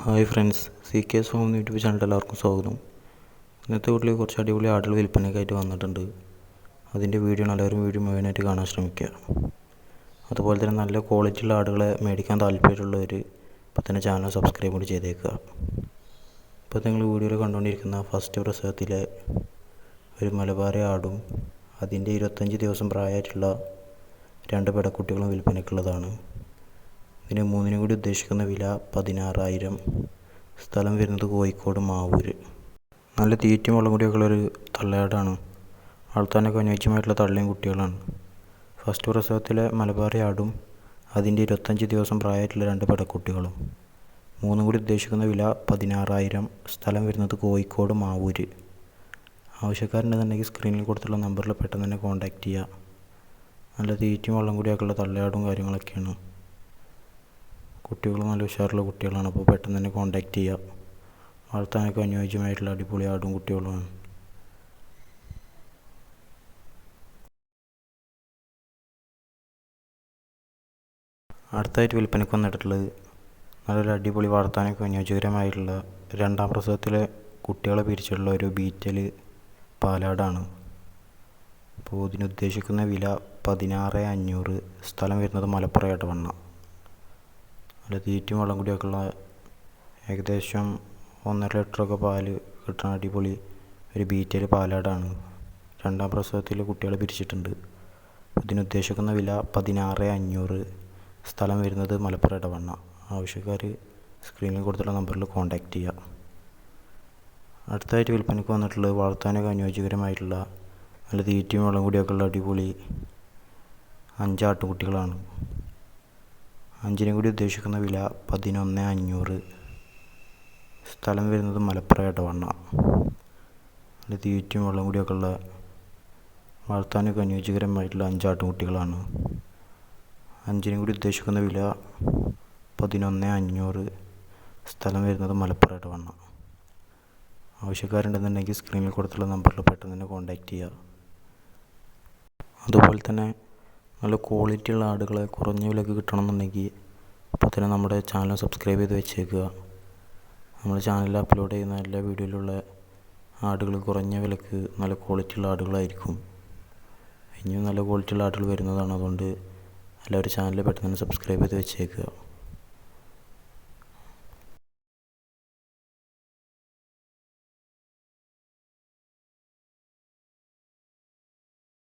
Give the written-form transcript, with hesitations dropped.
Hi friends, C K S home YouTube channel എല്ലാവർക്കും സ്വാഗതം. ഇന്നത്തെ വീട്ടിൽ കുറച്ച് അടിപൊളി ആടുകൾ വിൽപ്പനയ്ക്കായിട്ട് വന്നിട്ടുണ്ട്. അതിൻ്റെ വീഡിയോ എല്ലാവരും മുഴുവനായിട്ട് കാണാൻ ശ്രമിക്കുക. അതുപോലെ തന്നെ നല്ല ക്വാളിറ്റിയുള്ള ആടുകളെ മേടിക്കാൻ താല്പര്യമുള്ളവർ ഇപ്പോൾ തന്നെ ചാനൽ സബ്സ്ക്രൈബ് കൂടി ചെയ്തേക്കുക. ഇപ്പോൾ നിങ്ങൾ വീഡിയോയിൽ കണ്ടുകൊണ്ടിരിക്കുന്ന ഫസ്റ്റ് പ്രസവത്തിലെ ഒരു മലബാറി ആടും അതിൻ്റെ 25 ദിവസം പ്രായമായിട്ടുള്ള 2 പെടക്കുട്ടികളും വിൽപ്പനയ്ക്കുള്ളതാണ്. ഇതിന് മൂന്നിനും കൂടി ഉദ്ദേശിക്കുന്ന വില 16,000. സ്ഥലം വരുന്നത് കോഴിക്കോട് മാവൂര്. നല്ല തീറ്റയും വെള്ളം കൂടിയൊക്കെ ഉള്ളൊരു തള്ളയാടാണ്. വളർത്താനൊക്കെ അനുയോജ്യമായിട്ടുള്ള തള്ളയും കുട്ടികളാണ്. ഫസ്റ്റ് പ്രസവത്തിലെ മലബാറി ആടും അതിൻ്റെ 25 ദിവസം പ്രായമായിട്ടുള്ള 2 പെടക്കുട്ടികളും. മൂന്നും കൂടി ഉദ്ദേശിക്കുന്ന വില 16,000. സ്ഥലം വരുന്നത് കോഴിക്കോട് മാവൂര്. ആവശ്യക്കാരുണ്ടെന്നുണ്ടെങ്കിൽ സ്ക്രീനിൽ കൊടുത്തുള്ള നമ്പറിൽ പെട്ടെന്ന് തന്നെ കോൺടാക്റ്റ് ചെയ്യുക. നല്ല തീറ്റയും വെള്ളം കൂടിയൊക്കെ ഉള്ള തള്ളയാടും കാര്യങ്ങളൊക്കെയാണ്. കുട്ടികൾ നല്ല ഉഷാറുള്ള കുട്ടികളാണ്. അപ്പോൾ പെട്ടെന്ന് തന്നെ കോൺടാക്റ്റ് ചെയ്യുക. വളർത്താനൊക്കെ അനുയോജ്യമായിട്ടുള്ള അടിപൊളി ആടും കുട്ടികളുമാണ്. അടുത്തായിട്ട് വിൽപ്പനയ്ക്ക് വന്നിട്ടുള്ളത് നല്ലൊരു അടിപൊളി വളർത്താനൊക്കെ അനുയോജ്യകരമായിട്ടുള്ള 2ാം പ്രസവത്തിലെ കുട്ടികളെ പിരിച്ചിട്ടുള്ള ഒരു ബീറ്റൽ പാലാടാണ്. അപ്പോൾ ഇതിനുദ്ദേശിക്കുന്ന വില 16,500. സ്ഥലം വരുന്നത് മലപ്പുറം എടവണ്ണ. നല്ല തീറ്റയും വെള്ളം കൂടിയൊക്കെ ഉള്ള ഏകദേശം 1.5 ലിറ്ററൊക്കെ പാല് കിട്ടുന്ന അടിപൊളി ഒരു ബീറ്റൽ പാലാടാണ്. 2ാം പ്രസവത്തിൽ കുട്ടികളെ പിരിച്ചിട്ടുണ്ട്. ഇതിനുദ്ദേശിക്കുന്ന വില 16,500. സ്ഥലം വരുന്നത് മലപ്പുറം എടവണ്ണ. ആവശ്യക്കാർ സ്ക്രീനിൽ കൊടുത്തുള്ള നമ്പറിൽ കോൺടാക്റ്റ് ചെയ്യുക. അടുത്തായിട്ട് വിൽപ്പനയ്ക്ക് വന്നിട്ടുള്ളത് വളർത്താനൊക്കെ അനുയോജ്യകരമായിട്ടുള്ള നല്ല തീറ്റയും വെള്ളം കൂടിയൊക്കെ ഉള്ള അടിപൊളി 5 ആട്ടുകുട്ടികളാണ്. 5നും കൂടി ഉദ്ദേശിക്കുന്ന വില 11,500. സ്ഥലം വരുന്നത് മലപ്പുറം എടവണ്ണ. നല്ല തീറ്റയും വെള്ളം കൂടിയൊക്കെ ഉള്ള വളർത്താനൊക്കെ അനുയോജ്യകരമായിട്ടുള്ള 5 ആട്ടുകുട്ടികളാണ്. 5നും കൂടി ഉദ്ദേശിക്കുന്ന വില 11,500. സ്ഥലം വരുന്നത് മലപ്പുറം എടവണ്ണ. ആവശ്യക്കാരുണ്ടെന്നുണ്ടെങ്കിൽ സ്ക്രീനിൽ കൊടുത്തുള്ള നമ്പറിൽ പെട്ടെന്ന് തന്നെ കോൺടാക്റ്റ് ചെയ്യുക. അതുപോലെ തന്നെ നല്ല ക്വാളിറ്റിയുള്ള ആടുകളെ കുറഞ്ഞ വിലക്ക് കിട്ടണമെന്നുണ്ടെങ്കിൽ അപ്പോൾ തന്നെ നമ്മുടെ ചാനൽ സബ്സ്ക്രൈബ് ചെയ്ത് വെച്ചേക്കുക. നമ്മുടെ ചാനലിൽ അപ്ലോഡ് ചെയ്യുന്ന എല്ലാ വീഡിയോയിലുള്ള ആടുകൾ കുറഞ്ഞ വിലക്ക് നല്ല ക്വാളിറ്റിയുള്ള ആടുകളായിരിക്കും. ഇനിയും നല്ല ക്വാളിറ്റിയുള്ള ആടുകൾ വരുന്നതാണ്. അതുകൊണ്ട് എല്ലാവരും ചാനൽ പെട്ടെന്ന് തന്നെ സബ്സ്ക്രൈബ് ചെയ്ത് വെച്ചേക്കുക.